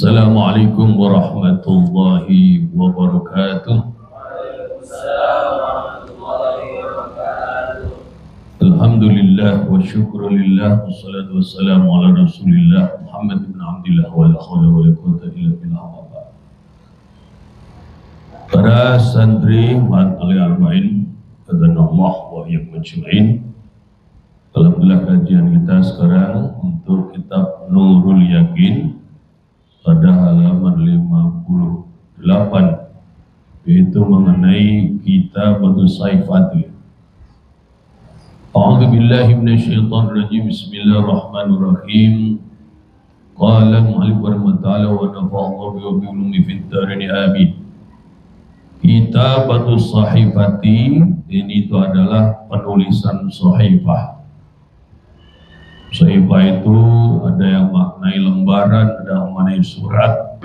Assalamualaikum warahmatullahi wabarakatuh. Alhamdulillah wa syukrulillah wassalatu wassalamu ala rasulillah Muhammad ibn Abdillah wa la hawla wa la quwwata illa billah. Para santri ma'al arba'in qadanallah wa iyyakum ajma'in. Alhamdulillah, kajian kita sekarang untuk kitab Nurul Yakin pada halaman 58, yaitu mengenai kitab Saifati. A'udzu billahi minasyaitonir rajim. Bismillahirrahmanirrahim. Qala al-mu'allif rahimahullah wa nafa'allahu bi ulumi fid darin amin. Kitab Saifati ini itu adalah penulisan Saifah. Saifah itu ada yang maknai lembaran, ada yang maknai surat.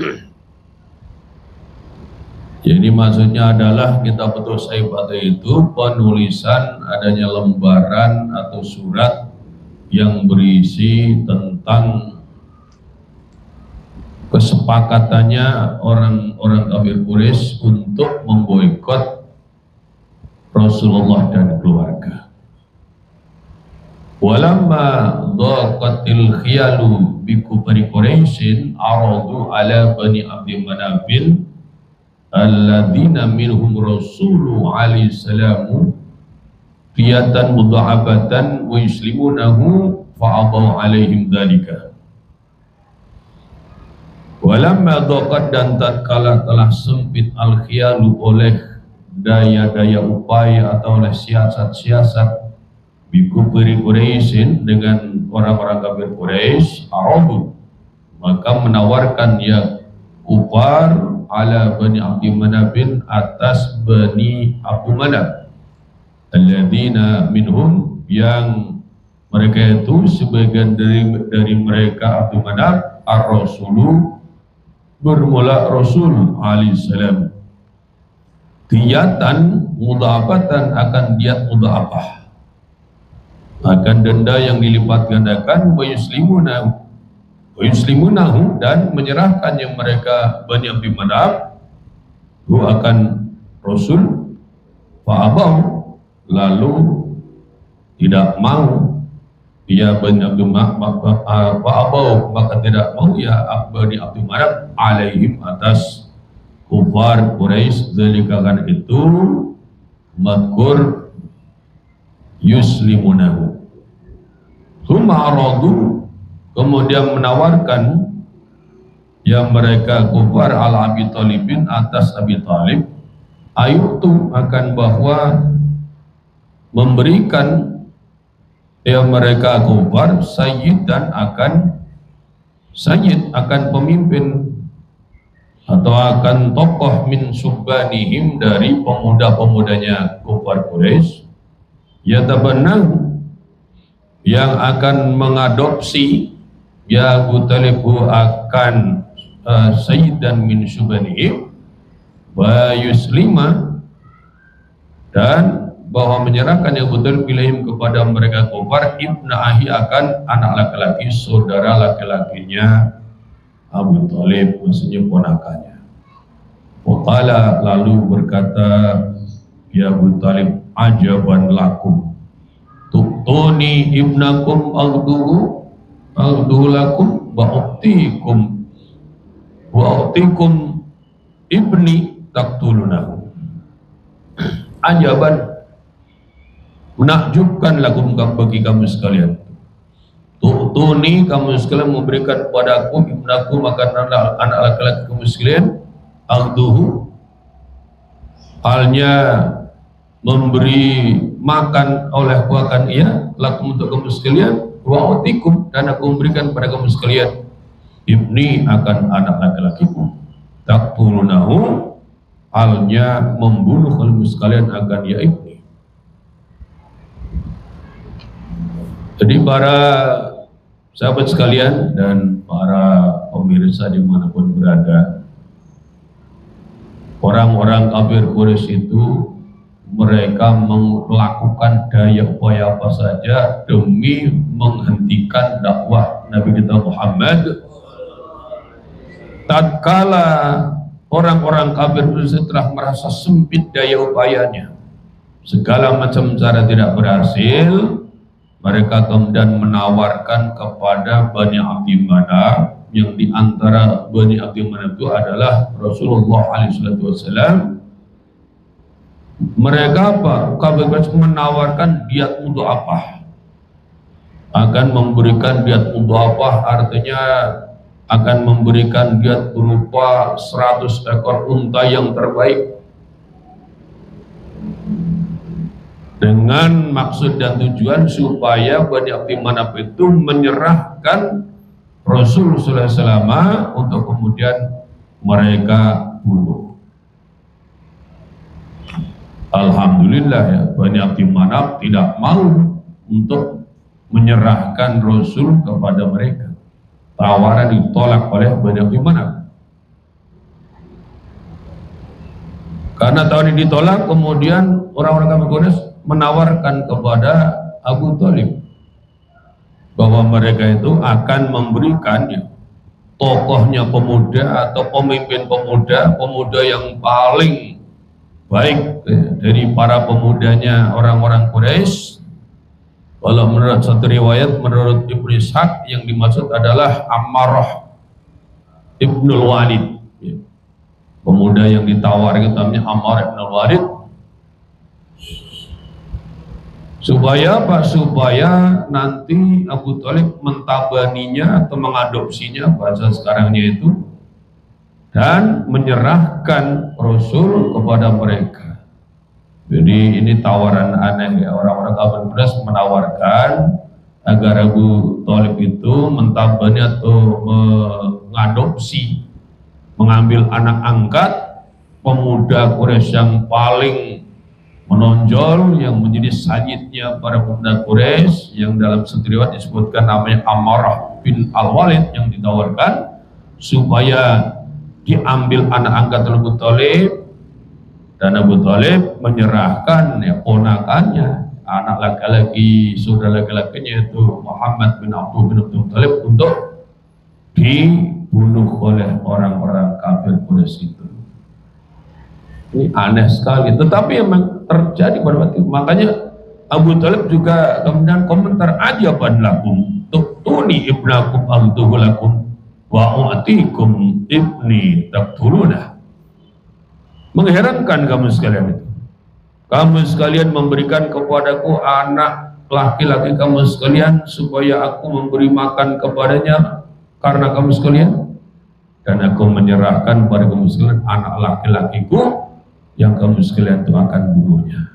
Jadi maksudnya adalah kitab Saifah itu penulisan adanya lembaran atau surat yang berisi tentang kesepakatannya orang-orang kafir Quraisy untuk memboikot Rasulullah dan keluarga. Walamma dhaqatil khiyalu bi kufri Quraisyin aradu ala bani Abdi Manafil alladzina minhum rasulu alaihi salamu qiyatan mudha'abatan wa yuslimunahu fa'abaw alaihim dzalika. Walamma dhaqat, dan tatkala telah sempit al-khiyalu oleh daya-daya upaya atau oleh siasat-siasat bikufri Quraisyin dengan orang-orang kafir Quraisy, arabu, maka menawarkan ya kufar ala bani Abdi Manafin, atas bani Abdu Manaf, alladzina minhum, yang mereka itu sebagian dari mereka Abdu Manaf, ar-rasulu, bermula Rasul alaihi salam, diyatan mudha'abatan, akan diat mudha'abah, akan denda yang dilipat gandakan, wa yuslimunahu, dan menyerahkan yang mereka Bani Abdi Manaf akan Rasul, fa'abaw, lalu tidak mau ya Bani Abdi Manaf, fa'abaw, maka tidak mau ya Bani Abdi Manaf alaihim, atas kufar Quraisy, dzalika, kan itu madkur yuslimunahu. Tsumma aradu, kemudian menawarkan yang mereka kufar ala Abi Thalibin, atas Abi Thalib, ayutu, akan bahwa memberikan yang mereka kufar sayyid, dan akan sayyid, akan pemimpin atau akan tokoh min subbanihim, dari pemuda-pemudanya kufar Quraisy, yatabannahu, yang akan mengadopsi ya Abu Talib akan sayyidan min subbanihim, wa yuslima, dan bahwa menyerahkan yang Abu Talib ilaihim kepada mereka kufar, ibna ahi, akan anak laki-laki saudara laki-lakinya Abu Talib, maksudnya ponakannya. Waqala, lalu berkata ya Abu Talib, ajaban lakum tu'tuni ibnakum aghduhu lakum wa u'tikum ibni taqtulunahu. Ajaban, menakjubkan lakum, bagi kamu sekalian, tu'tuni, kamu sekalian memberikan padaku, ibnaku, makan anak laki-laki kamu sekalian, aghduhu, halnya memberi makan oleh akan ia, lakum, untuk kamu sekalian, wa utikum, dan aku memberikan pada kamu sekalian, ibni, akan anak laki-lakiku, taqtulunahu, halnya membunuh kamu sekalian akan ya ibni. Jadi para sahabat sekalian dan para pemirsa dimanapun berada, orang-orang kafir Quraisy itu mereka melakukan daya upaya apa saja demi menghentikan dakwah Nabi kita Muhammad tatkala orang-orang kafir setelah merasa sempit daya upayanya, segala macam cara tidak berhasil, mereka kemudian menawarkan kepada Bani Abdi Manaf, yang diantara Bani Abdi Manaf itu adalah Rasulullah SAW. Mereka kafir menawarkan diat untuk apa? Akan memberikan diat untuk apa? Artinya akan memberikan diat berupa 100 ekor unta yang terbaik, dengan maksud dan tujuan supaya Bani Abdi Manaf itu menyerahkan Rasul sallallahu alaihi wasallam untuk kemudian mereka bunuh. Alhamdulillah ya, Bani Abdi Manaf tidak mau untuk menyerahkan Rasul kepada mereka. Tawaran ditolak oleh Bani Abdi Manaf. Karena tawaran ditolak, kemudian orang-orang kafir Quraisy menawarkan kepada Abu Thalib bahwa mereka itu akan memberikannya tokohnya pemuda atau pemimpin pemuda yang paling baik dari para pemudanya orang-orang Quraisy. Kalau menurut satu riwayat, menurut Ibnu Ishaq, yang dimaksud adalah Ammarah Ibnul Walid. Pemuda yang ditawar itu namanya Ammarah Ibnul Walid. Supaya apa? Supaya nanti Abu Thalib mentabaninya atau mengadopsinya, bahasa sekarangnya itu, dan menyerahkan Rasul kepada mereka. Jadi ini tawaran aneh ya, orang-orang kafir Quraisy menawarkan agar Abu Thalib itu mentabani atau mengadopsi, mengambil anak angkat pemuda Quraisy yang paling menonjol, yang menjadi sayyidnya para pemuda Quraisy, yang dalam riwayat disebutkan namanya Ammarah bin Al-Walid, yang ditawarkan supaya diambil anak angkat Abu Thalib, dan Abu Thalib menyerahkan ya ponakannya, anak laki-laki, saudara laki-lakinya yaitu Muhammad bin Abdul Thalib, untuk dibunuh oleh orang-orang kafir Quraisy itu. Ini aneh sekali, tetapi memang terjadi pada waktu itu. Makanya Abu Thalib juga kemudian komentar, ajaban lakum tuktuni ibnakum altuhulakum wa u'atikum ibni taktuluna. Mengherankan kamu sekalian itu. Kamu sekalian memberikan kepadaku anak laki-laki kamu sekalian supaya aku memberi makan kepadanya karena kamu sekalian, dan aku menyerahkan kepada kamu sekalian anak laki-lakiku yang kamu sekalian itu akan bunuhnya.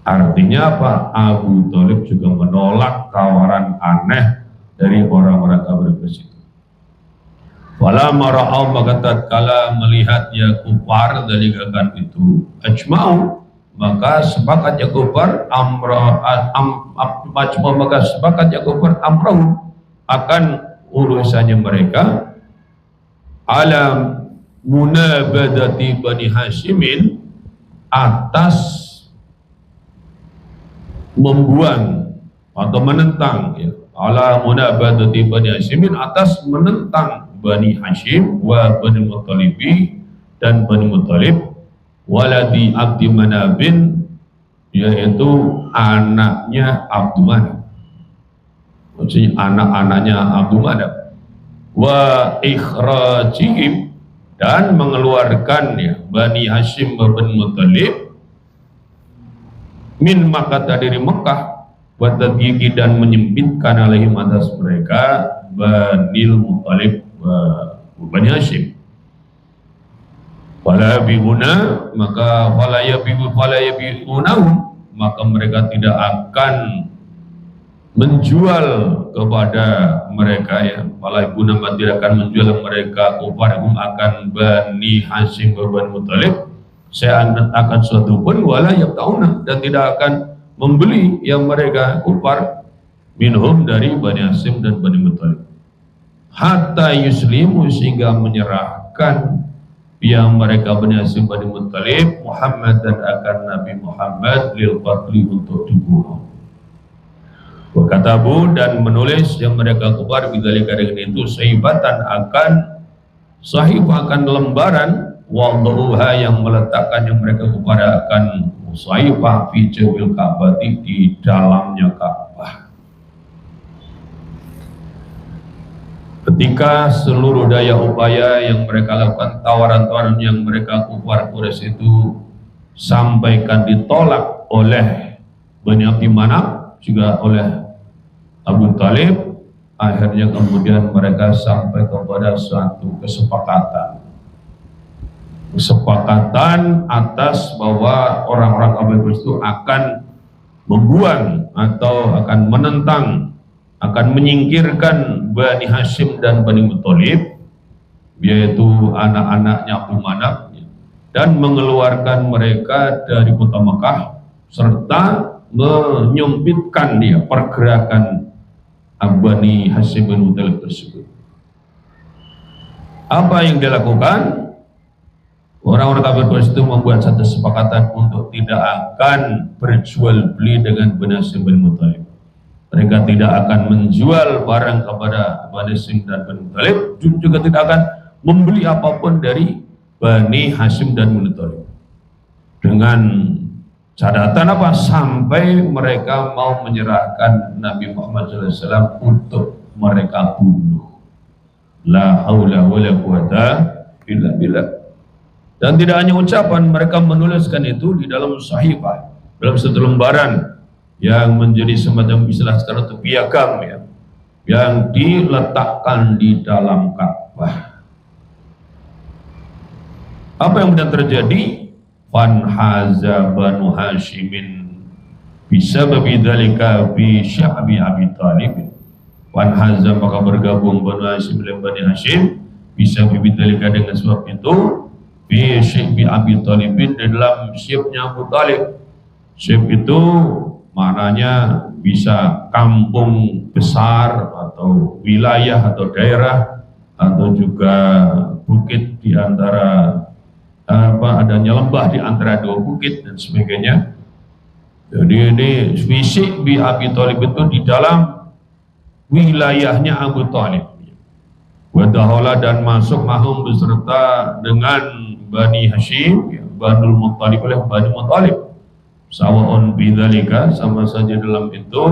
Artinya apa? Abu Thalib juga menolak tawaran aneh dari orang-orang kafir Quraisy. Wala mara'au, maka tatkala melihat ya kufar dari gagasan itu, ajma'u, maka sepakat ya kufar maka sepakat ya kufar amrahum, akan urusannya mereka, alam munabadati Bani Hashimin, atas membuang atau menentang ya, ala munabadati Bani Hashimin, atas menentang Bani Hashim wa Bani Muttalibi, dan Bani Muttalib, waladi Abdi Manabin, yaitu anaknya Abdu Manaf, maksudnya anak-anaknya Abdu Manaf, wa ikhrajihim, dan mengeluarkan ya Bani Hashim wa Bani Muttalib min Makkah, dari Mekah, wa tadyiqi, dan menyempitkan alaihim atas mereka Banil Muttalib wa Bani Hashim. Fala bihuna, maka fala yabihunahum, maka mereka tidak akan menjual kepada mereka ya, fala bihuna, maka tidak akan menjual mereka uparhum akan Bani Hashim wa Bani Muttalib, saya akan suatu pun, wala yabtauna, dan tidak akan membeli yang mereka upar minhum, dari Bani Hashim dan Bani Muttalib, hatta yuslimu, sehingga menyerahkan yang mereka Bani Hashim Bani Muttalib Muhammad, dan akan Nabi Muhammad lil qatli, untuk dibunuh. Wakatabu, dan menulis yang mereka kufar bidzalika, dengan itu saibatan, akan sahifah akan lembaran wad'uha yang meletakkannya mereka kepada akan sahifah fi jawil Ka'bah di dalamnya Ka'bah. Ketika seluruh daya upaya yang mereka lakukan, tawaran-tawaran yang mereka kufar Quraisy itu sampaikan ditolak oleh Bani Abdi Manaf juga oleh Abu Talib, akhirnya kemudian mereka sampai kepada suatu kesepakatan atas bahwa orang-orang kafir itu akan membuang atau akan menentang, akan menyingkirkan Bani Hashim dan Bani Muthalib, yaitu anak-anaknya Abu Manaf, dan mengeluarkan mereka dari kota Mekah serta menyempitkan pergerakan Bani Hashim bin Muthalib tersebut. Apa yang dilakukan? Orang-orang kafir Quraisy itu membuat satu kesepakatan untuk tidak akan berjual beli dengan Bani Hashim bin Muthalib. Mereka tidak akan menjual barang kepada Bani Hashim dan Bani Muthalib, juga tidak akan membeli apapun dari Bani Hashim dan Bani Muthalib. Dengan catatan apa? Sampai mereka mau menyerahkan Nabi Muhammad SAW untuk mereka bunuh. La haula wala quwata illa billah. Dan tidak hanya ucapan, mereka menuliskan itu di dalam sahifah, dalam satu lembaran yang menjadi semacam istilah sekarang itu piagam yang diletakkan di dalam Ka'bah. Apa yang kemudian terjadi? Fanhaza Banu Hashimin bisababi dzalika bi sya'bi Abi Talib. Fanhaza, maka bergabung Banu Hashim dan Bani Hashim bisababi dzalika dengan sebab itu bi sya'bi Abi Talib, di dalam syibnya Abu Talib. Syib itu maknanya bisa kampung besar atau wilayah atau daerah atau juga bukit di antara adanya lembah di antara dua bukit dan sebagainya. Jadi ini fisik bi Abi Thalib itu di dalam wilayahnya Abu Thalib. Wadahola, dan masuk mahum beserta dengan Bani Hashim, Banul Muttalib oleh Bani Muttalib. Sawa'un bidzalika, sama saja dalam itu,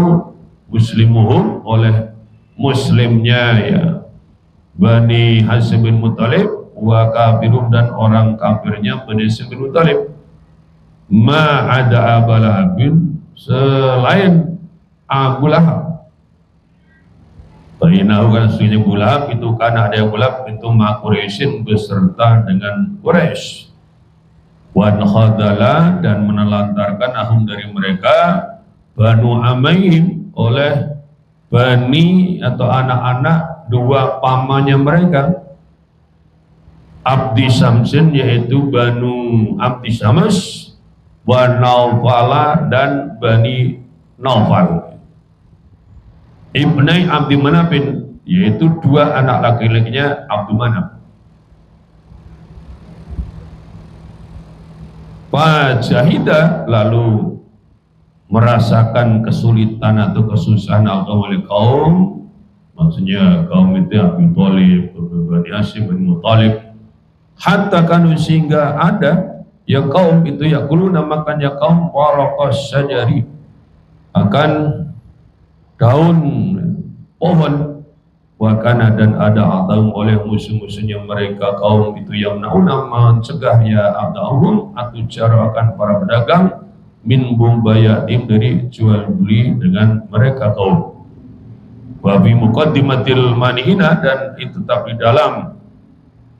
muslimuhum oleh muslimnya Bani Hashim bin Muttalib, wa kafirum, dan orang kafirnya Bani Hashim bin Muttalib. Ma ada Abu Lahabin, selain Abu Lahab. Bainahu, kan sesungguhnya Abu Lahab itu, karena ada Abu Lahab itu ma Quraisyin, beserta dengan Quraisy. Wan khadala, dan menelantarkan ahum dari mereka Banu Amaim oleh Bani atau anak-anak dua pamannya mereka, Abdi Samsin, yaitu Banu Abdi Samas, wa Naufala, dan Bani Naufal. Ibnai Abdi Manafin, yaitu dua anak laki-lakinya Abdi Manaf. Fajahidah, lalu merasakan kesulitan atau kesusahan kaum, maksudnya kaum itu Abi Thalib, Bani Hashim bin Muthalib, hatta kanu, sehingga ada kaum itu yaquluna, makanya kaum waraqas syajari, akan daun pohon, wakana, dan ada adahum oleh musuh-musuhnya mereka kaum itu yang nauna, mencegah adahum atau cara akan para pedagang min bumbayatim, dari jual beli dengan mereka kaum. Wabi muqaddimatil manihina, dan itu tapi dalam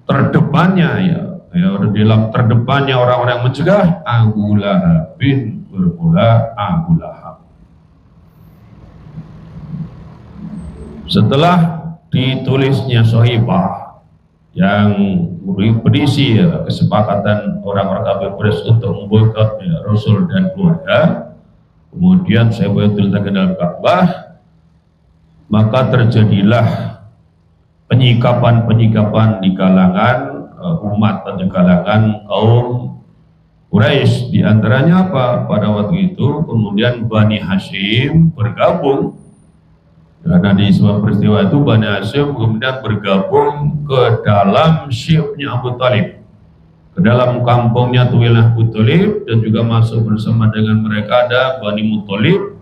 terdepannya dalam terdepannya orang-orang yang mencegah Abu Lahab bin berpula Abu Lahab. Setelah ditulisnya sahifah yang berisi kesepakatan orang-orang kafir Quraisy untuk memboikot Rasul dan keluarga, kemudian saya diletakkan dalam Ka'bah, maka terjadilah penyikapan di kalangan umat atau di kalangan kaum Quraisy. Di antaranya apa? Pada waktu itu kemudian Bani Hashim bergabung Karena di sebuah peristiwa itu Bani Hashim kemudian bergabung ke dalam syi'abnya Abu Talib, ke dalam kampungnya Tuwilah Abu Talib, dan juga masuk bersama dengan mereka ada Bani Muttalib.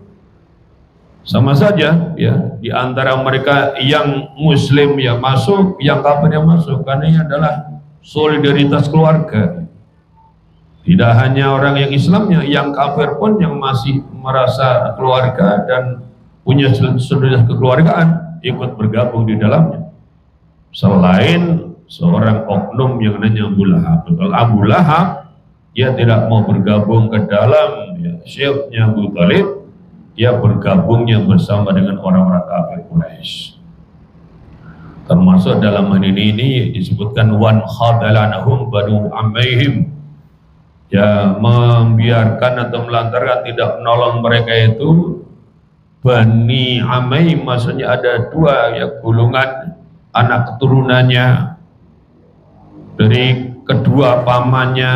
Sama saja ya, di antara mereka yang muslim yang masuk, yang kafir yang masuk, karena ini adalah solidaritas keluarga. Tidak hanya orang yang Islamnya, yang kafir pun yang masih merasa keluarga dan punya solidaritas kekeluargaan ikut bergabung di dalamnya. Selain seorang oknum yang namanya Abu Lahab. Kalau Abu Lahab dia tidak mau bergabung ke dalam ya, syi'abnya Abu Talib, dia bergabungnya bersama dengan orang-orang kafir Quraisy. Termasuk dalam hadis ini disebutkan wan khadalanahum banu amaihim, ya membiarkan atau melantarkan tidak menolong mereka itu Bani Amaim, maksudnya ada dua ya golongan anak keturunannya dari kedua pamannya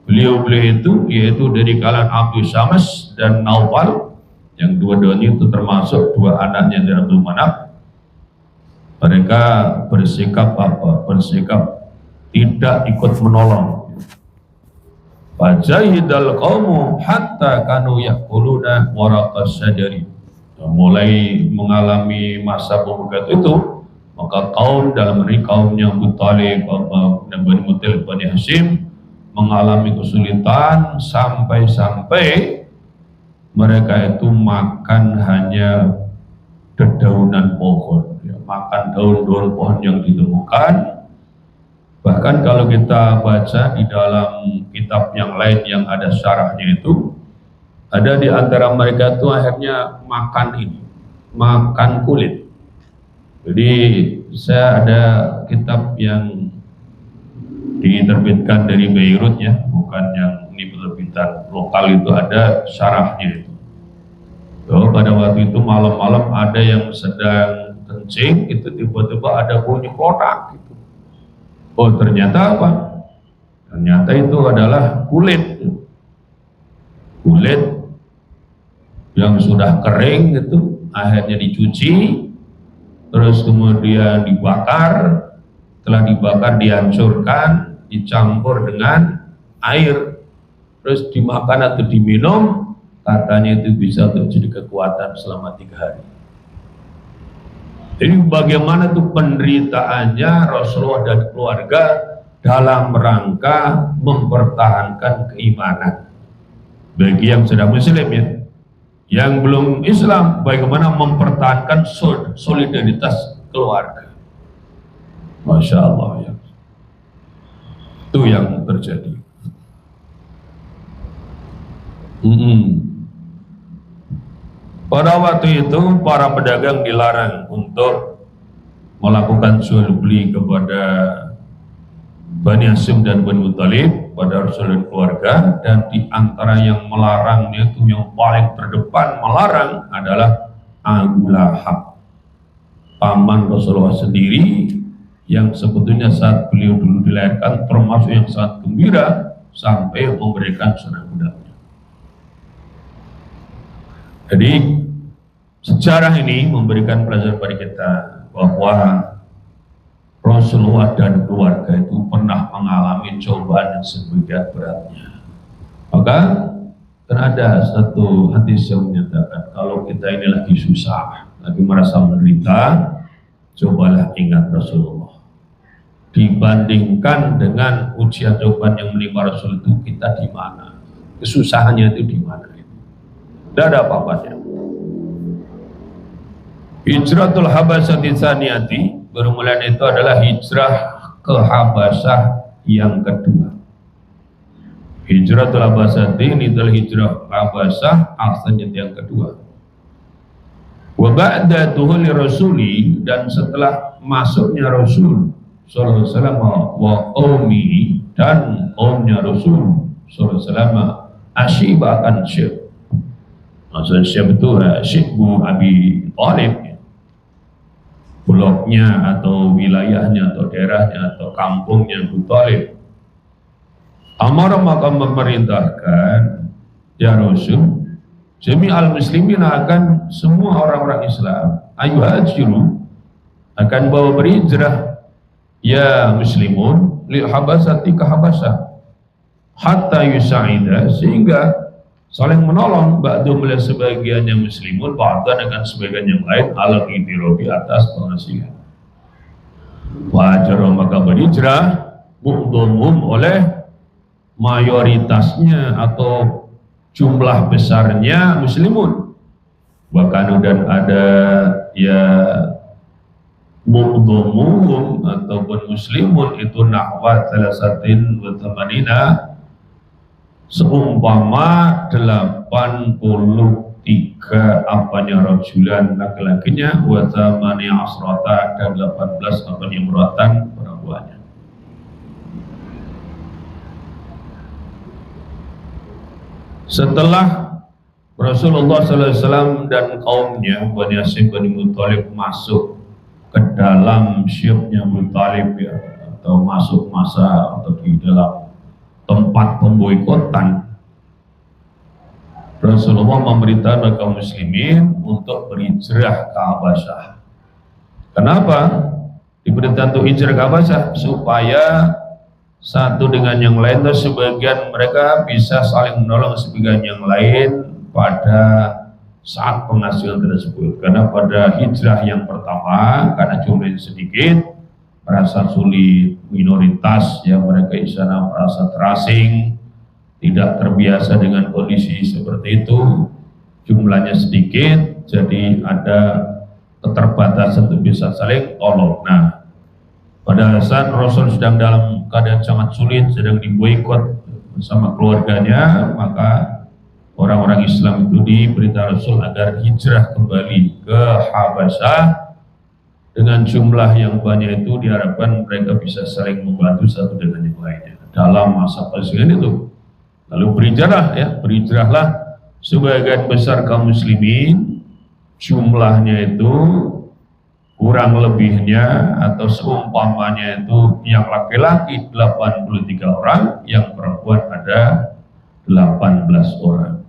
beliau-beliau itu, yaitu dari kalangan Abu Syams dan Naufal, yang dua-duanya itu termasuk dua anaknya dari Abdul Manaf. Mereka bersikap apa? Bersikap tidak ikut menolong. Fajahidal qaumu hatta kanu yaquluna waraqas syajari. Mulai mengalami masa pemuda itu, maka kaum dalam ini kaumnya Abu Talib, Bani Muttalib, Bani Hashim mengalami kesulitan sampai-sampai mereka itu makan hanya dedaunan pohon, ya, makan daun-daun pohon yang ditemukan. Bahkan kalau kita baca di dalam kitab yang lain yang ada syarahnya itu, ada di antara mereka itu akhirnya makan ini, makan kulit. Jadi saya ada kitab yang diterbitkan dari Beirut ya, bukan yang ini penerbitan lokal, itu ada syarahnya itu. So, pada waktu itu malam-malam ada yang sedang kencing, itu tiba-tiba ada bunyi kotak gitu. Oh ternyata apa? Ternyata itu adalah kulit. Kulit yang sudah kering itu akhirnya dicuci, terus kemudian dibakar. Setelah dibakar dihancurkan, dicampur dengan air, terus dimakan atau diminum. Katanya itu bisa untuk jadi kekuatan selama 3 hari. Jadi bagaimana tuh penderitaannya Rasulullah dan keluarga dalam rangka mempertahankan keimanan bagi yang sudah muslim ya. Yang belum Islam, bagaimana mempertahankan solidaritas keluarga. Masya Allah ya. Itu yang terjadi. Pada waktu itu para pedagang dilarang untuk melakukan jual beli kepada Bani Hashim dan Bani Muttalib pada Rasul dan keluarga, dan di antara yang melarang itu yang paling terdepan melarang adalah Abu Lahab, paman Rasulullah sendiri, yang sebetulnya saat beliau dulu dilahirkan termasuk yang sangat gembira sampai memberikan anak budaknya. Jadi sejarah ini memberikan pelajaran pada kita bahwa Rasulullah dan keluarga itu pernah mengalami cobaan yang sedemikian beratnya. Maka ada satu hadis yang menyatakan kalau kita ini lagi susah, lagi merasa menderita, cobalah ingat Rasulullah. Dibandingkan dengan ujian cobaan yang menimpa Rasul itu, kita di mana? Kesusahannya itu di mana? Tidak ada apa-apanya. Hijratul Habasyah Tsaniyati, bermula itu adalah hijrah ke Habasyah yang kedua. Hijratul Habasyah ini adalah hijrah Habasyah asalnya yang kedua. Wa ba'da tuhuli rasuli, dan setelah masuknya Rasul sallallahu alaihi wasallam wa qaumi, dan kaumnya Rasul sallallahu alaihi wasallam, asyiba akan syekh. Maksudnya syekh itu Syekhu Abi Talib, bloknya atau wilayahnya atau daerahnya atau kampungnya Abu Talib. Amar maka memerintahkan ya Rasul Jami'al muslimin akan semua orang-orang Islam ayuhajiru akan bawa berhijrah ya muslimun lil habasati ke Habasah hatta yusa'ida sehingga saling menolong ba'du melihat sebagian yang muslimun ba'dan dengan sebagian yang lain ala idirobi atas penghasilan. Wajar maka berhijrah mu'dhumhum oleh mayoritasnya atau jumlah besarnya muslimun. Bahkan dan ada ya mu'dhumuhum ataupun muslimun itu nahwa salasatin wa thamanina seumpama 83 apanya rajulan laki-lakinya wa thamani asrata dan 18 apanya imratan perempuannya. Setelah Rasulullah SAW dan kaumnya Bani Hashim Bani Muthalib masuk ke dalam syiapnya Muthalib ya, atau masuk masa atau di dalam tempat pemboikotan, Rasulullah memberitakan kaum muslimin untuk berhijrah ke Habasyah. Kenapa diberitakan untuk hijrah ke Habasyah? Supaya satu dengan yang lain, dan sebagian mereka bisa saling menolong sebagian yang lain pada saat penghasilan tersebut. Karena pada hijrah yang pertama, karena jumlahnya sedikit, merasa sulit, minoritas yang mereka di sana merasa terasing, tidak terbiasa dengan kondisi seperti itu, jumlahnya sedikit, jadi ada keterbatasan untuk bisa saling tolong. Nah, pada saat Rasul sedang dalam keadaan sangat sulit, sedang diboikot bersama keluarganya, maka orang-orang Islam itu diberitahu Rasul agar hijrah kembali ke Habasyah. Dengan jumlah yang banyak itu diharapkan mereka bisa saling membantu satu dengan yang lainnya dalam masa perselisihan itu. Lalu berhijrahlah sebagian besar kaum muslimin, jumlahnya itu kurang lebihnya atau seumpamanya itu yang laki-laki 83 orang, yang perempuan ada 18 orang.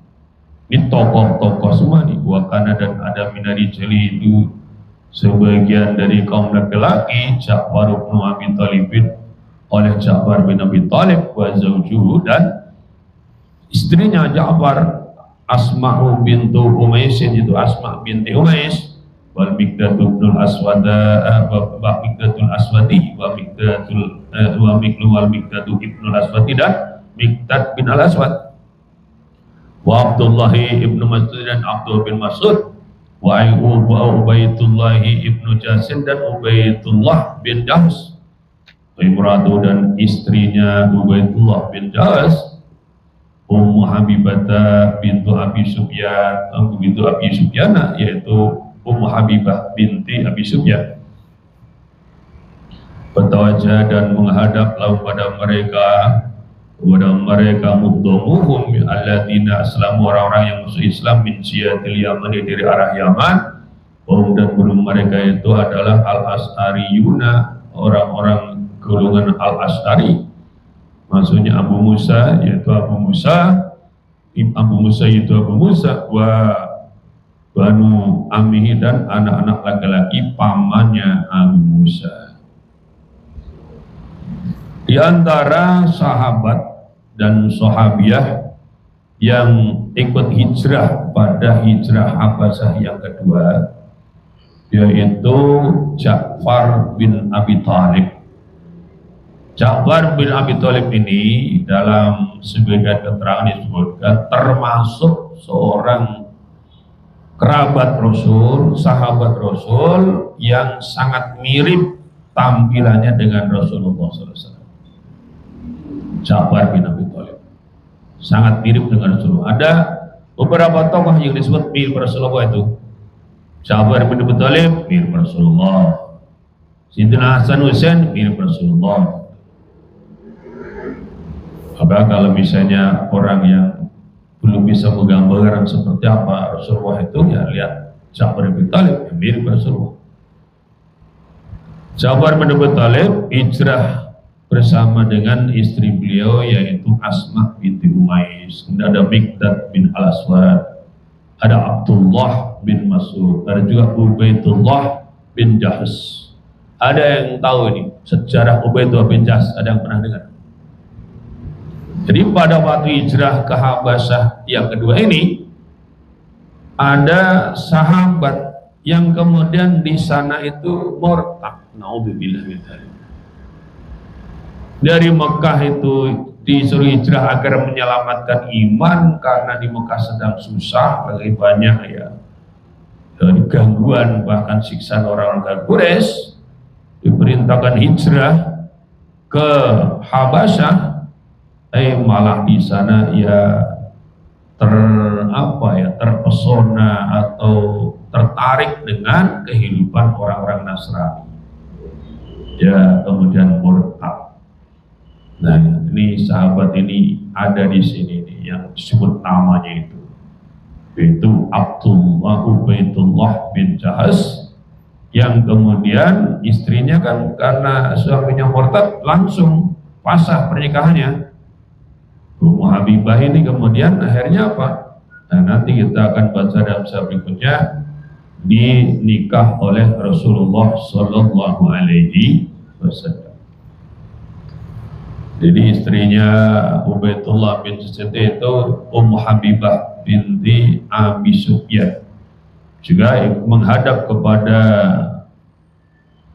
Ini tokoh-tokoh semua nih. Wakana dan ada minari jeli itu sebagian dari kaum laki-laki, Ja'far bin Abi Thalib oleh Ja'far bin Abi Thalib wa zawjuhu dan istrinya Ja'far, Asma'u bintu Umais, itu Asma' binti Umais, wal Miqdatul Aswada wa Miqdatul Aswadi wa Miqdatul ibnul Aswadi dan Miqdad bin Al-Aswad, wa Abdullah ibnu Mas'ud dan Abdullah bin Mas'ud, wa Ubaidullah ibnu Jasin dan Ubaidullah bin Jahs, Imratu dan istrinya Ubaidullah bin Jahs, Ummu Habibah bintu Abi Sufyan, yaitu Ummu Habibah binti Abi Sufyan. Bertawajah dan menghadap lalu pada mereka muddomuhum alladzina aslamu, orang-orang yang masuk Islam min jihatil Yaman, dari arah Yaman. Dan belum mereka itu adalah al-As'ariyuna, orang-orang golongan al-As'ari, maksudnya Abu Musa yaitu Abu Musa wa Banu Amihi dan anak-anak laki-laki pamannya Abu Musa. Di antara sahabat dan sahabiah yang ikut hijrah pada hijrah Habasyah yang kedua, yaitu Ja'far bin Abi Thalib. Ja'far bin Abi Thalib ini dalam sebagian keterangan disebutkan termasuk seorang kerabat Rasul, sahabat Rasul yang sangat mirip tampilannya dengan Rasulullah SAW. Ja'far bin Abi Thalib sangat mirip dengan Rasulullah. Ada beberapa tokoh yang disebut mirip Rasulullah itu. Ja'far bin Abi Thalib mirip Rasulullah, Sayyidina Hasan Husain mirip Rasulullah. Maka kalau misalnya orang yang belum bisa menggambarkan seperti apa Rasulullah itu, ya lihat Ja'far bin Abi Thalib yang mirip Rasulullah. Ja'far bin Abi Thalib hijrah bersama dengan istri beliau yaitu Asma binti Umais. Kemudian ada Miqdad bin Al-Aswad, ada Abdullah bin Mas'ud, ada juga Ubaidullah bin Jahsh. Ada yang tahu ini sejarah Ubaidullah bin Jahsh? Ada yang pernah dengar? Jadi pada waktu hijrah ke Habasyah yang kedua ini, ada sahabat yang kemudian di sana itu murtad. Naudzubillah min dzalik. Dari Mekah itu disuruh hijrah agar menyelamatkan iman, karena di Mekah sedang susah, lagi banyak ya gangguan bahkan siksaan orang-orang Quraisy. Diperintahkan hijrah ke Habasyah, malah di sana ya terpesona atau tertarik dengan kehidupan orang-orang Nasrani. Ya kemudian murtad. Nah, ini sahabat ini ada di sini nih, yang disebut namanya itu Ubaidullah bin Jahsh, yang kemudian istrinya kan karena suaminya murtad langsung pasah pernikahannya. Ummu Habibah ini kemudian akhirnya apa? Nah, nanti kita akan baca dalam sahab berikutnya, dinikah oleh Rasulullah Sallallahu Alaihi Wasallam. Jadi istrinya Ubaidullah bin Jahsh itu Ummu Habibah binti Abi Sufyan, juga menghadap kepada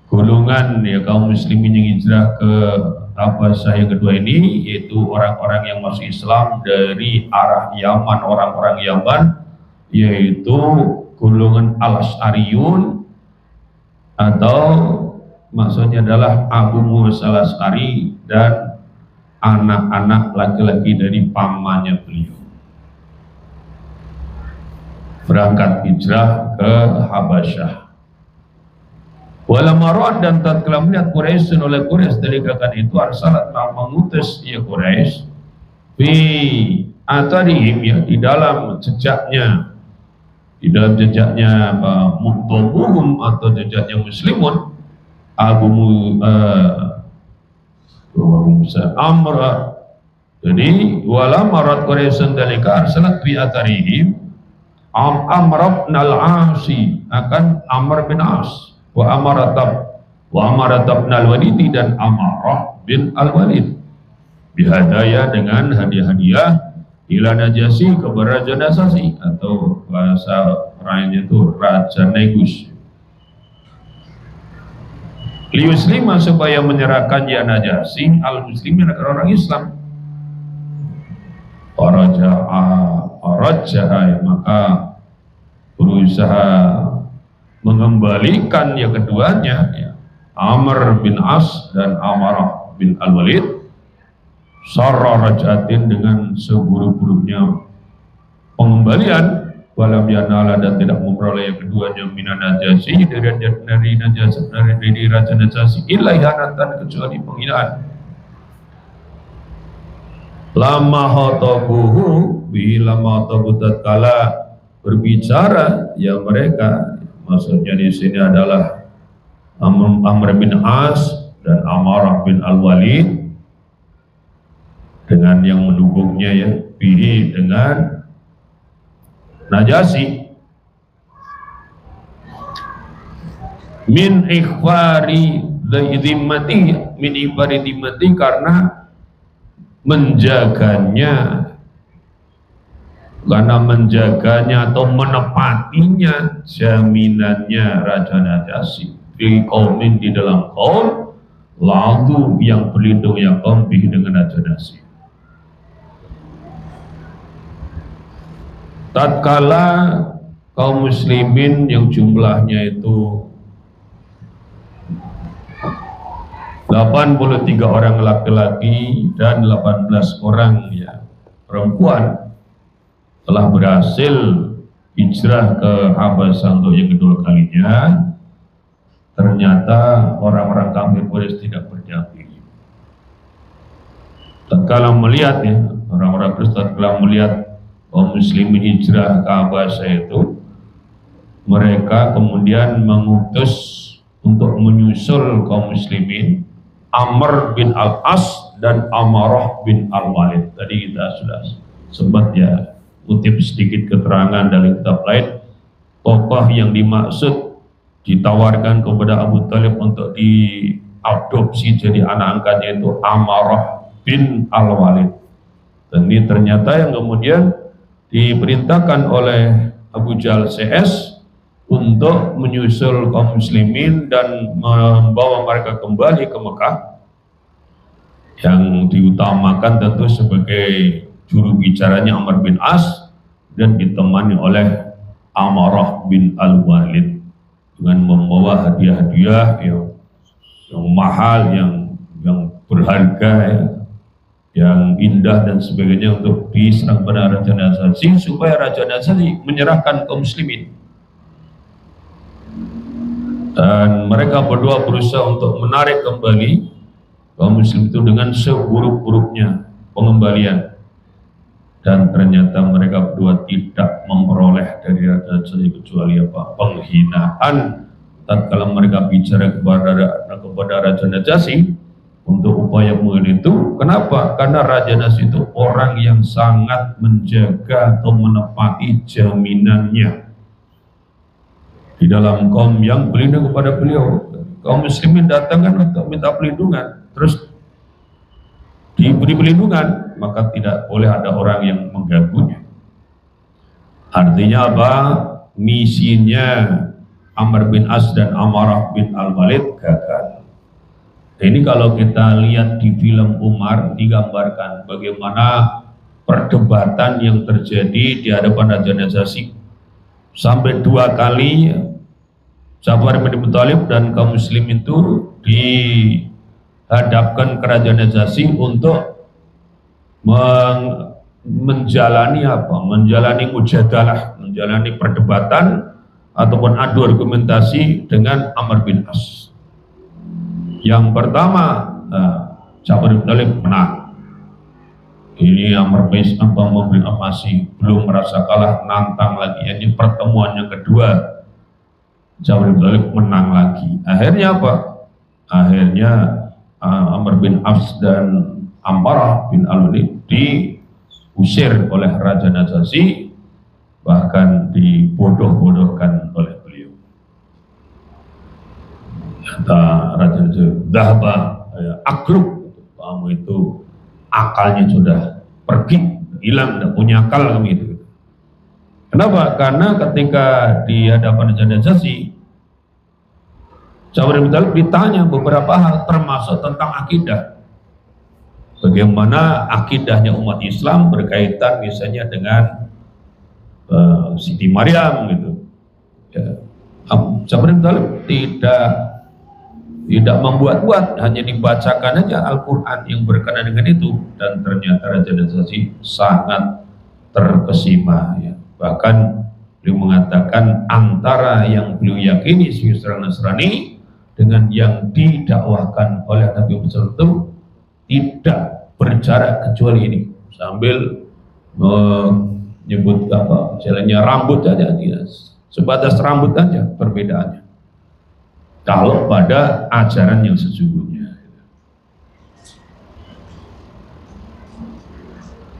golongan ya kaum muslimin yang hijrah ke Habasyah yang kedua ini, yaitu orang-orang yang masuk Islam dari arah Yaman, orang-orang Yaman, yaitu golongan Al-Asy'ariyun, atau maksudnya adalah Abu Musa Al-Asy'ari dan anak-anak laki-laki dari pamannya beliau, berangkat hijrah ke Habasyah. Walammarad, dan tatkala melihat Quraisy oleh Quraisy dalikakan itu, arsalat telah mengutus ya Quraisy fi atarihim, ya di dalam jejaknya, muhdomuhum atau jejaknya muslimun, Abu Musa Amr. Jadi walammarad Quraisy dalika arsalat fi atarihim Amr bin al-Asi, akan Amr bin As, wa Amarat bin al-Walid, dan Amarah bin al-Walid, bihadaya, dengan hadiah-hadiah, ila Najasyi, kepada Raja Najasyi, atau bahasa lainnya itu Raja Negus, liuslima, supaya menyerahkan ya Najasyi al-muslimin, akan orang Islam. Raja, maka berusaha mengembalikan ya keduanya, ya, Amr bin As dan Amarah bin al-Walid, sarra rajatin, dengan seburuk-buruknya pengembalian, walam yanala, dan tidak memperoleh yang keduanya, minan Najasyi, dari Raja Najasyi, illa ihanatan, kecuali penghinaan. Lama hotobuhu lama hotobu, tatkala berbicara ya mereka, maksudnya di sini adalah Amr bin As dan Amarah bin al-Walid, dengan yang mendukungnya ya, bihi, dengan Najasyi, min ikhfari dhimmati, min ikhfari dhimmati, karena menjaganya atau menepatinya jaminannya Raja Najasyi di kaumin, di dalam kaum, lalu yang berlindung yang kaum bih, dengan Raja Najasyi. Tatkala kaum muslimin yang jumlahnya itu 83 orang laki-laki dan 18 orang ya perempuan telah berhasil hijrah ke Habasyah untuk yang kedua kalinya, ternyata orang-orang kafir Quraisy tidak percaya. Tatkala melihat ya, orang-orang Quraisy tatkala melihat kaum muslimin hijrah ke Habasyah itu, mereka kemudian mengutus untuk menyusul kaum muslimin Amr bin al-As dan Amarah bin al-Walid. Tadi kita sudah sempat ya kutip sedikit keterangan dari kitab lain, tokoh yang dimaksud ditawarkan kepada Abu Talib untuk diadopsi jadi anak angkatnya itu Amarah bin Al-Walid. Dan ini ternyata yang kemudian diperintahkan oleh Abu Jahal CS untuk menyusul kaum muslimin dan membawa mereka kembali ke Mekah, yang diutamakan tentu sebagai juru bicaranya Amr bin As dan ditemani oleh Amarah bin Al-Walid dengan membawa hadiah-hadiah yang mahal, yang berharga, yang indah dan sebagainya untuk diserang pada Raja Najasyi supaya Raja Najasyi menyerahkan kaum muslimin. Dan mereka berdua berusaha untuk menarik kembali kaum muslim itu dengan seburuk-buruknya pengembalian, dan ternyata mereka berdua tidak memperoleh dari Raja Najasyi kecuali apa? Penghinaan tatkala mereka bicara kepada Raja Najasyi untuk upaya penghinaan itu. Kenapa? Karena Raja Najasyi itu orang yang sangat menjaga atau menepati jaminannya di dalam kaum yang berlindung kepada beliau. Kaum muslimin datang kan untuk minta perlindungan, terus diberi perlindungan, maka tidak boleh ada orang yang mengganggunya. Artinya apa? Misinya Amr bin As dan Amarah bin Al-Walid gagal. Ini kalau kita lihat di film Umar, digambarkan bagaimana perdebatan yang terjadi di hadapan Raja Najasyi. Sampai 2 kali Ja'far bin Abi Thalib dan kaum muslim itu dihadapkan ke Raja Najasyi untuk menjalani apa? Menjalani mujadalah, menjalani perdebatan ataupun adu argumentasi dengan Amr bin As. Yang pertama, Ja'far bin Thalib menang. Ini Amr bin As masih belum merasa kalah, nantang lagi. Ini pertemuan yang kedua, Ja'far bin Thalib menang lagi. Akhirnya apa? Akhirnya Amr bin As dan Amarah bin Al-Walid diusir oleh Raja Najasyi, bahkan dibodoh-bodohkan oleh beliau. Kata Raja Najasyi, "Dhahaba akluk, kamu itu akalnya sudah pergi, hilang, tidak punya akal kamu itu." Kenapa? Karena ketika di hadapan Raja Najasyi, Ja'far bin Thalib ditanya beberapa hal, termasuk tentang akidah. Bagaimana akidahnya umat Islam berkaitan misalnya dengan Siti Maryam gitu. Ya. Ja'far bin Thalib tidak membuat-buat, hanya dibacakan aja Al-Quran yang berkenaan dengan itu, dan ternyata Raja Najasyi sangat terkesima. Ya. Bahkan beliau mengatakan antara yang beliau yakini sebagai Nasrani dengan yang didakwahkan oleh Nabi Muhammad itu tidak berjarak kecuali ini, sambil menyebut apa, jalannya rambut saja, sebatas rambut saja perbedaannya kalau pada ajaran yang sesungguhnya.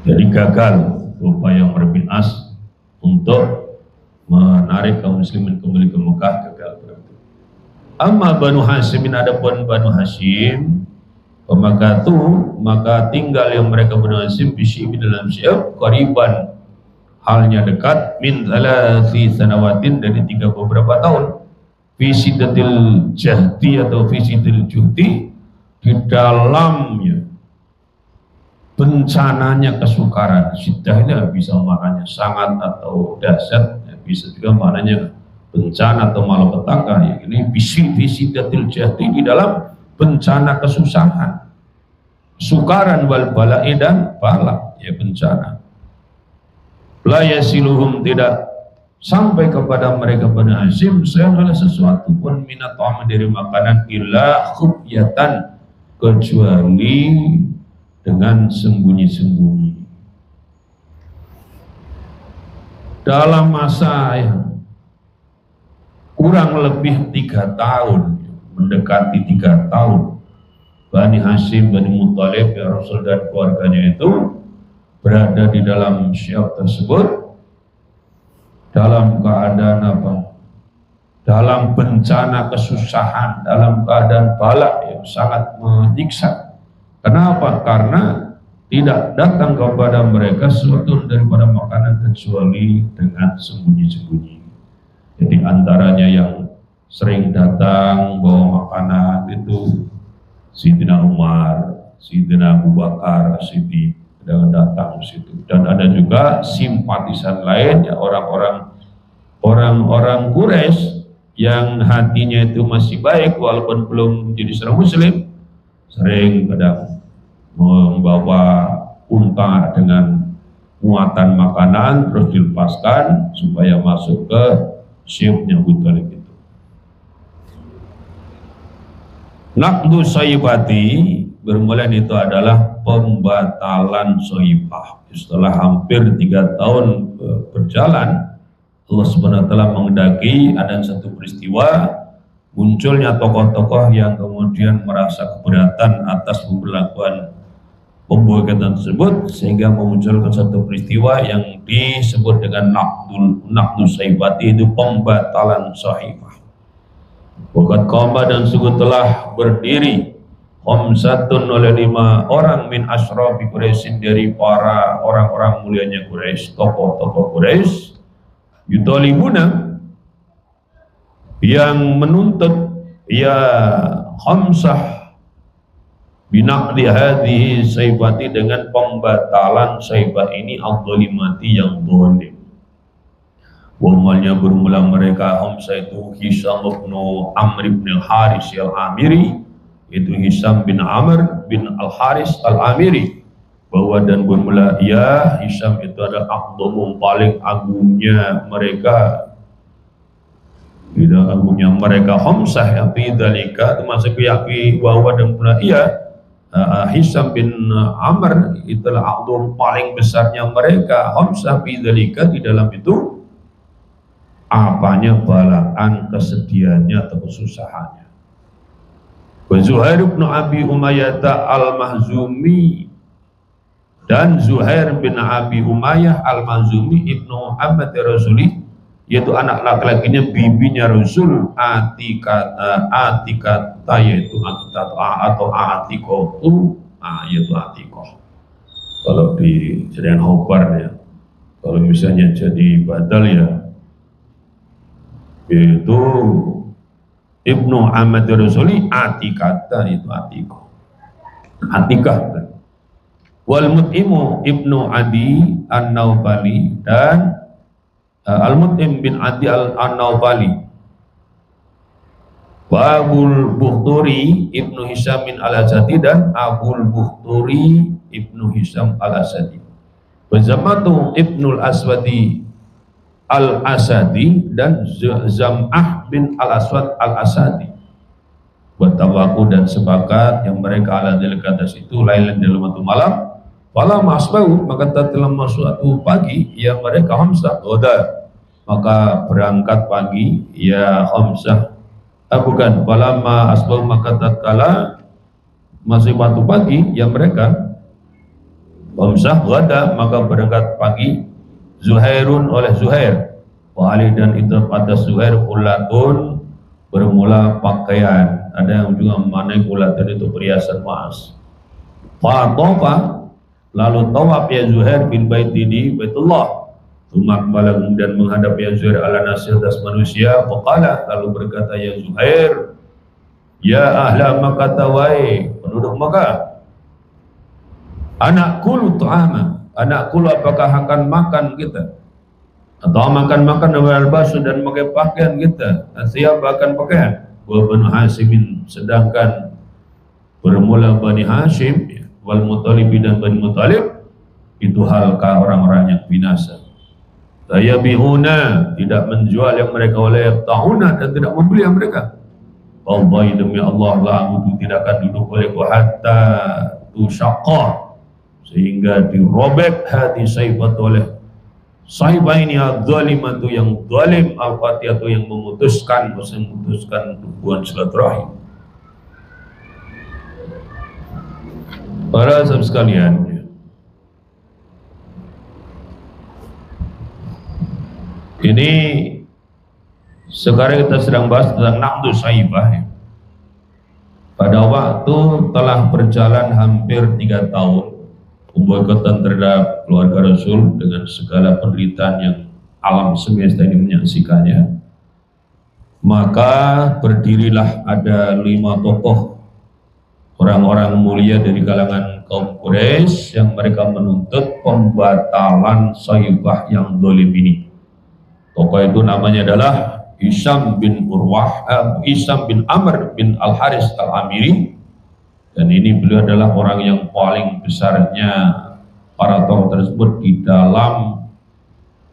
Jadi gagal upaya Amr bin As untuk menarik kaum muslimin kembali ke Mekah, gagal berarti. Amma Banu Hasyimin, adapun Banu Hasyim, maka tinggal yang mereka Banu Hasyim bisyib dalam Sy'ab qariban, halnya dekat, min 3 sanawatin, dari 3 beberapa tahun, fi siddatil jahdi atau fi siddil juhdi, di dalamnya bencananya kesukaran. Syiddah ini bisa maknanya sangat atau dahsyat, bisa juga maknanya bencana atau malapetaka. Ya, ini visi datil jahdi, di dalam bencana kesusahan, sukaran wal bala'i, dan bala, ya bencana. La yasiluhum, tidak sampai kepada mereka Bani Hasyim segala sesuatu pun minat ta'am, dari makanan, illa khufyatan, kecuali dengan sembunyi-sembunyi. Dalam masa yang kurang lebih 3 tahun, mendekati 3 tahun, Bani Hasyim, Bani Muthalib, ya Rasul dan keluarganya itu berada di dalam syiab tersebut dalam keadaan apa? Dalam bencana kesusahan, dalam keadaan bala yang sangat menyiksa. Kenapa? Karena tidak datang kepada mereka sesuatu daripada makanan kecuali dengan sembunyi-sembunyi. Jadi antaranya yang sering datang bawa makanan itu Sayyidina Umar, Sayyidina Abu Bakar, Siddiq datang di situ. Dan ada juga simpatisan lain, ya, orang-orang Quraisy yang hatinya itu masih baik walaupun belum menjadi seorang muslim, sering kadang membawa unta dengan muatan makanan terus dilepaskan supaya masuk ke syiabnya Abu Thalib itu. Naqdu saibati bermula itu adalah pembatalan soibah. Setelah hampir 3 tahun berjalan, Allah Subhanahu wa taala menghendaki ada satu peristiwa munculnya tokoh-tokoh yang kemudian merasa keberatan atas pemberlakuan pemboikotan tersebut, sehingga memunculkan satu peristiwa yang disebut dengan naqdu saibati, itu pembatalan sahibah. Waqad qama dan sungguh telah berdiri khamsatun oleh 5 orang min asyrafi Quraisy, dari para orang-orang mulianya Quraisy, tokoh-tokoh Quraisy, yutalibuna yang menuntut ya khamsah binaqdi hadhihi saibati, dengan pembatalan saibah ini al-dhalimati yang zalim. Wamalnya bermula mereka khamsah itu Hisham bin Amr bin al-Haris al-Amiri, itu Hisham bin Amr bin al-Haris al-Amiri, bahwa dan bermula ya Hisham itu adalah aqdamum, paling agungnya mereka, tidak agungnya mereka khamsah ya fi dzalika, termasuk yakni bahwa dan bermula ya Hisham bin Amr itulah aqdam, paling besarnya mereka khamsah fi dzalika, di dalam itu apanya, balaan, kesedihannya atau kesusahannya. Wa Zuhair bin Abi Umayyah al-Mahzumi, dan Zuhair bin Abi Umayyah al-Mazumi ibnu Muhammad Rasuli, yaitu anak laki-lakinya bibinya Rasul, Atikata, yaitu atau Atikotu, yaitu Atikoh. Kalau di jadian khobar ya, kalau misalnya jadi badal ya, yaitu ibnu Muhammad Rasuli, Atikata, itu Atikoh, Atikah. Wal Mut'imu ibnu Adi an-Naufali, dan Al-Mut'im bin Adi an-Naufali. Wa Abul Bukhturi ibnu Hisham bin al-Asadi, dan Abul Bukhturi ibnu Hisham al-Asadi. Wa Zamatu ibnu al-Aswadi al-Asadi, dan Zam'ah bin al-Aswad al-Asadi. Watawaku, dan sepakat yang mereka ala dilihat atas itu lailan dalam waktu malam. Fala masbau, maka telah masuk suatu pagi ya mereka khamsah goda, maka berangkat pagi ya khamsah, bukan fala asbau, maka tatkala masih waktu pagi ya mereka khamsah goda, maka berangkat pagi Zuhairun oleh Zuhair, wa ali, dan itu pada Zuhair ulatun, bermula pakaian. Ada yang juga memanai ulatun itu perhiasan emas. Fatofa, lalu tawaf ya Zuhair bin baiti, di Baitullah. Tumak balang, dan menghadap ya Zuhair ala nasir, atas manusia. Faqala, lalu berkata ya Zuhair, ya ahla Makkah, tawai penduduk Makkah, anakul tu'ama, anakul apakah akan makan kita, atau makan wal-basu, dan pakai pakaian kita, siap akan pakaian. Wa Banu Hasimin, sedangkan bermula Bani Hashim wal Muttalib, dan Bani Muttalib itu halkah orang-orang yang binasa. Tayabiuna, tidak menjual yang mereka, oleh tahuna, dan tidak membeli yang mereka. Allah, demi Allah, la itu tidak akan duduk olehku hatta tusyaqqa, sehingga dirobek hati saibat oleh saibah ini al-zalimatu, yang zalim, al-fatihatu, yang memutuskan hubungan silaturahim. Para sahabat sekalian, Ini sekarang kita sedang bahas tentang Naqdu Saibah ya. Pada waktu telah berjalan hampir 3 tahun pemboikotan terhadap keluarga Rasul dengan segala penderitaan yang alam semesta ini menyaksikannya, maka berdirilah ada 5 tokoh orang-orang mulia dari kalangan kaum Quraisy yang mereka menuntut pembatalan Saibah yang dolim ini. Tokoh itu namanya adalah Hisham bin Amr bin Al-Haris Al-Amiri, dan ini beliau adalah orang yang paling besarnya para tokoh tersebut di dalam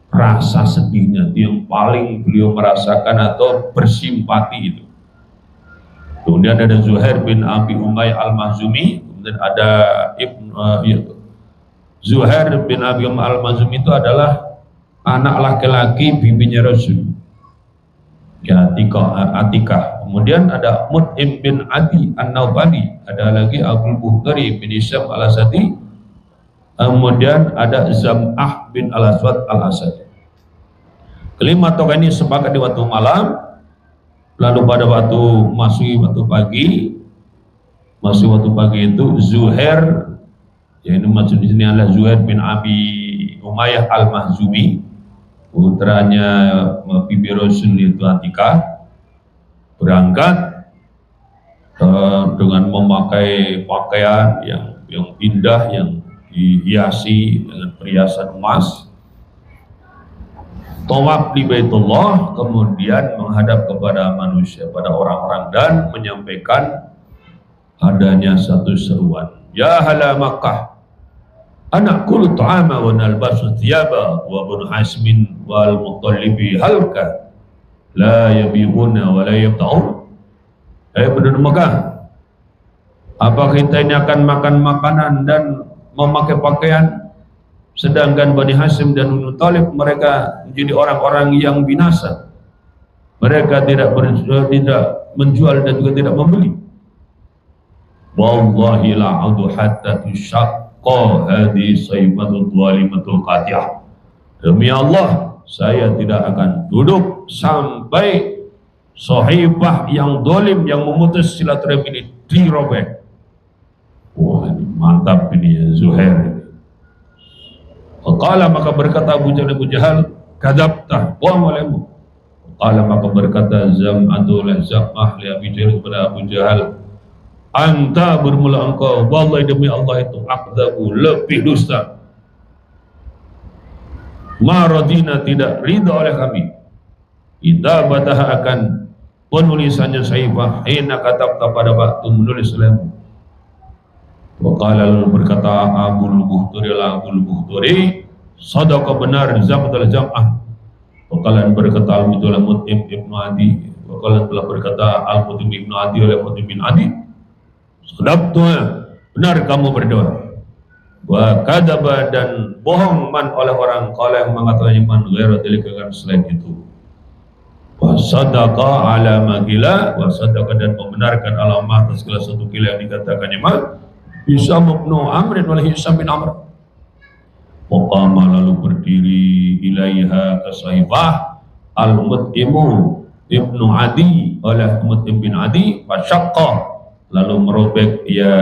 rasa sedihnya, itu yang paling beliau merasakan atau bersimpati itu. Kemudian ada Zuhair bin Abi Umayyah Al-Mahzumi, kemudian ada Zuhair bin Abi Umayyah Al-Mahzumi itu adalah anak laki-laki bibinya Rasul, ya, Atikah. Kemudian ada Mut'im bin Adi An-Naubali, ada lagi Abdul Buhtari bin Hisham Al-Asadi, kemudian ada Zam'ah bin Al-Aswad Al-Asadi. Kelima tokoh ini sepakat di waktu malam, lalu pada waktu pagi itu Zuhair, ya ini maksud di sini adalah Zuhair bin Abi Umayyah Al-Mahzumi, putranya bibi Rasul itu Atikah, berangkat dengan memakai pakaian yang indah, yang dihiasi dengan perhiasan emas, tawaf di Baitullah, kemudian menghadap kepada manusia, pada orang-orang, dan menyampaikan adanya satu seruan, ya hala Makkah, anak kulu ta'ama wa nalbasu thiyaba wa bun Hasmin wal Muttalibi halka la yabi'una wa la yabta'un. Penduduk Mekah, apakah kita ini akan makan makanan dan memakai pakaian, sedangkan Bani Hashim dan Bani Thalib mereka menjadi orang-orang yang binasa, mereka tidak menjual dan juga tidak membeli. Wallahi la'adu hatta tushaqqa hadhi saybatul dhalimatul qatiyah. Demi Allah, saya tidak akan duduk sampai Saibah yang dolim, yang memutus silaturahmi ini dirobek. Wah, ini mantap ini ya, Zuhair ini. Qala, maka berkata Abu Jahal, kadzabta, bohong olehmu. Qala, maka berkata Zam'ah li Abi Jahal kepada Abu Jahal, anta, bermula engkau, wallahi demi Allah itu akdzabu, lebih dusta. Ma radina, tidak ridha oleh kami, kita bataha akan penulisannya Saibah, hina katabta, pada waktu menulis olehmu. Waqala, lalu berkata Abul Buhturi, sadaqa, benar, Zam'ah Zam'ah. Waqala, berkata Al-Mut'im ibnu Adi, waqala telah berkata Al-Mut'im ibnu Adi oleh Mut'im bin Adi, sadaqtu, benar kamu berdoa. Wa kadzaba, dan bohong man oleh orang qala yang mengatakan man ghairu dzalika, selain itu. Wa sadaqa ala ma qila, wa sadaqa, dan membenarkan alamah atas segala satu qila yang dikatakannya ma Hisham bin Amr wal Hisham bin Amr. Waqama, lalu berdiri ilaiha ke Saibah Al-Mut'imu ibnu Adi oleh Mut'im bin Adi, fasyaqqa, lalu merobek ya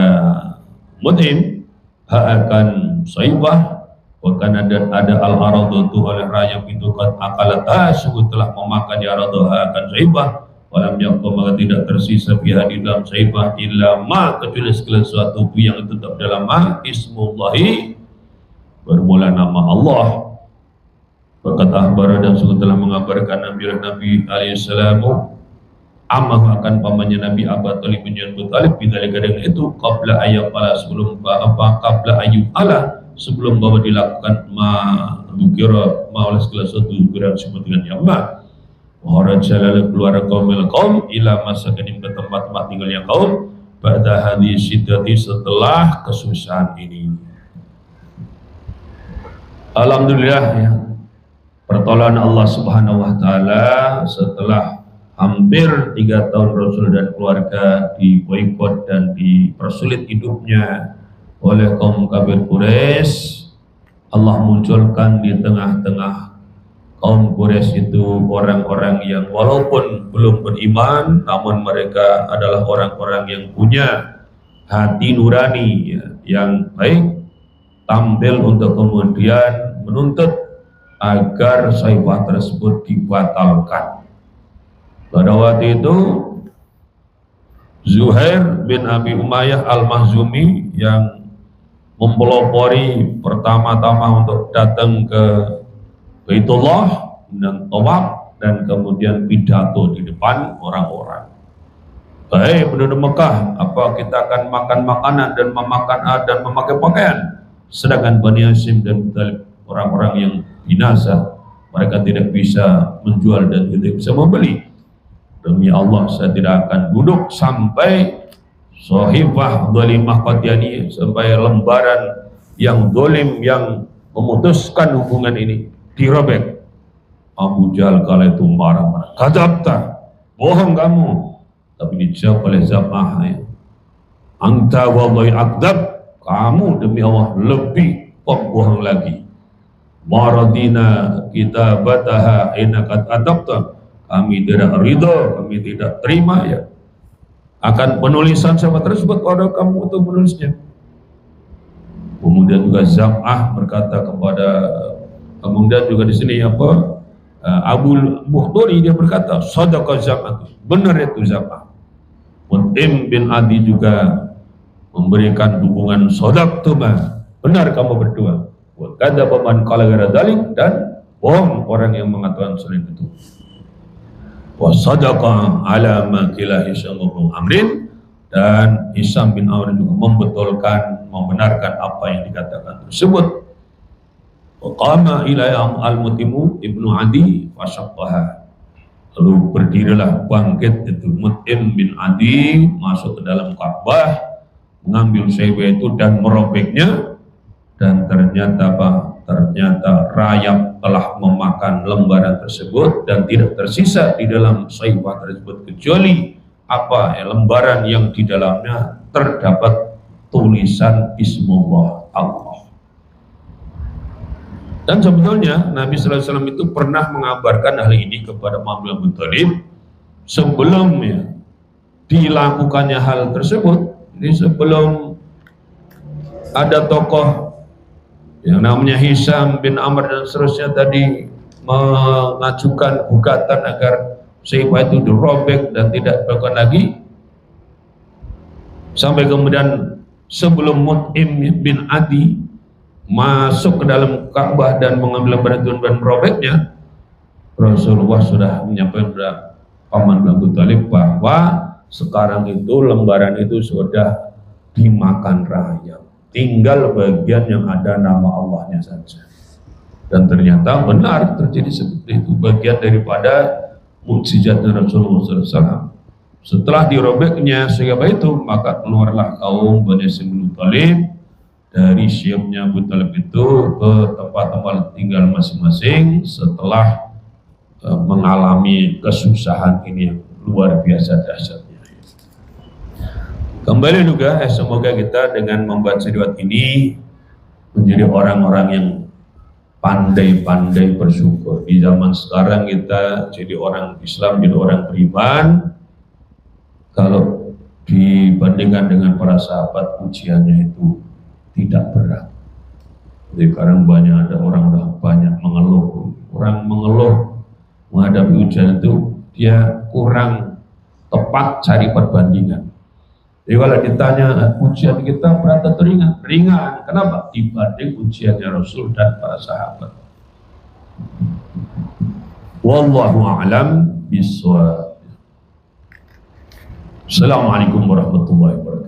Mut'im akan Saibah, bahkan ada al-aradatu oleh rakyat itu kan akalat sungguh telah memakan ya aradatu akan Saibah, walam yakun, maka tidak tersisa fiha di dalam Saibah illa ma, kecuali segala sesuatu yang tetap dalam ma ismullahi, bermula nama Allah. Berkata Ahbara, dan sungguh telah mengabarkan Nabi alaihissalam amahu akan pamannya Nabi Abu Talib bin Abu Talib, bidzalika, dengan itu qabla ayyub ala, sebelum qabla ayyub ala, sebelum bahwa dilakukan ma dukira ma oleh segala sesuatu yang disebut dengan yang ma. Waharajalala, keluar kaum ila masakanim, ke tempat-tempat tinggalnya kaum, pada hadis syiddati, setelah kesusahan ini. Alhamdulillah ya, pertolongan Allah Subhanahu wa taala setelah hampir 3 tahun Rasul dan keluarga diboikot dan dipersulit hidupnya oleh kaum kafir Quraisy. Allah munculkan di tengah-tengah Kaum Quraisy itu orang-orang yang walaupun belum beriman, namun mereka adalah orang-orang yang punya hati nurani ya, yang baik, tampil untuk kemudian menuntut agar saibah tersebut dibatalkan. Pada waktu itu Zuhair bin Abi Umayyah Al-Mahzumi yang mempelopori pertama-tama untuk datang ke Baitullah dan tawaf dan kemudian pidato di depan orang-orang. Hei penduduk Mekah, apa kita akan makan makanan dan memakan dan memakai pakaian? Sedangkan Bani Hashim dan Talib orang-orang yang binasa, mereka tidak bisa menjual dan tidak bisa membeli. Demi Allah, saya tidak akan duduk sampai Sohibah Dolimah Qadianiyah, sampai lembaran yang dolim yang memutuskan hubungan ini dirobek. Abu Jahal kala itu marah-marah. Kadzabta, bohong kamu. Tapi dijawab oleh Zam'ah, ya. Anta wallahi akdzab, kamu demi Allah lebih pembohong lagi. Maradina kitabataha inakat adabta, kami tidak ridho, kami tidak terima ya akan penulisan siapa tersebut pada kamu untuk menulisnya. Kemudian juga Zam'ah berkata kepada, kemudian juga di sini apa, Abu Bukhturi dia berkata, shadaqa Zam'ah, benar itu Zam'ah. Mut'im bin Adi juga memberikan dukungan shadaqtuma, benar kamu berdua. Wa kadzaba man qala ghaira dzalik, dan bohong orang yang mengatakan selain itu. Wa sadaqa ala ma qila Hisam bin Amrin, dan Hisam bin Amr juga membetulkan, membenarkan apa yang dikatakan tersebut. Qama ilayam al-Mutimu ibnu Adi fasyaqaha, lalu berdirilah bangkit itu Mut'im bin Adi masuk ke dalam Ka'bah, mengambil saibah itu dan merobeknya, dan ternyata apa? Ternyata rayap telah memakan lembaran tersebut dan tidak tersisa di dalam saibah tersebut kecuali apa? Lembaran yang di dalamnya terdapat tulisan Bismillah Allah. Dan sebetulnya Nabi Sallallahu Alaihi Wasallam itu pernah mengabarkan hal ini kepada Muhammad bin Abu Thalib sebelumnya dilakukannya hal tersebut. Jadi sebelum ada tokoh yang namanya Hisam bin Amr dan seterusnya tadi mengajukan gugatan agar saibah itu dirobek dan tidak dilakukan lagi, sampai kemudian sebelum Mut'im bin Adi masuk ke dalam Ka'bah dan mengambil lembaran itu dan merobeknya, Rasulullah sudah menyampaikan kepada Paman Abu Thalib bahwa sekarang itu lembaran itu sudah dimakan rayap, tinggal bagian yang ada nama Allahnya saja. Dan ternyata benar terjadi seperti itu, bagian daripada mukjizatnya Rasulullah SAW. Setelah dirobeknya saibah itu, maka keluarlah kaum Bani Hashim Talib dari siapnya Abu Thalib itu ke tempat-tempat tinggal masing-masing setelah mengalami kesusahan ini yang luar biasa dahsyatnya. Kembali juga, semoga kita dengan membaca riwayat ini menjadi orang-orang yang pandai-pandai bersyukur. Di zaman sekarang kita jadi orang Islam, jadi orang beriman, kalau dibandingkan dengan para sahabat ujiannya itu tidak berat. Jadi sekarang banyak ada orang udah banyak mengeluh. Orang mengeluh menghadapi ujian itu dia kurang tepat cari perbandingan. Jadi kalau ditanya ujian kita berat atau ringan? Ringan. Kenapa? Dibanding ujiannya Rasul dan para sahabat. Wallahu a'lam bishawab. Assalamualaikum warahmatullahi wabarakatuh.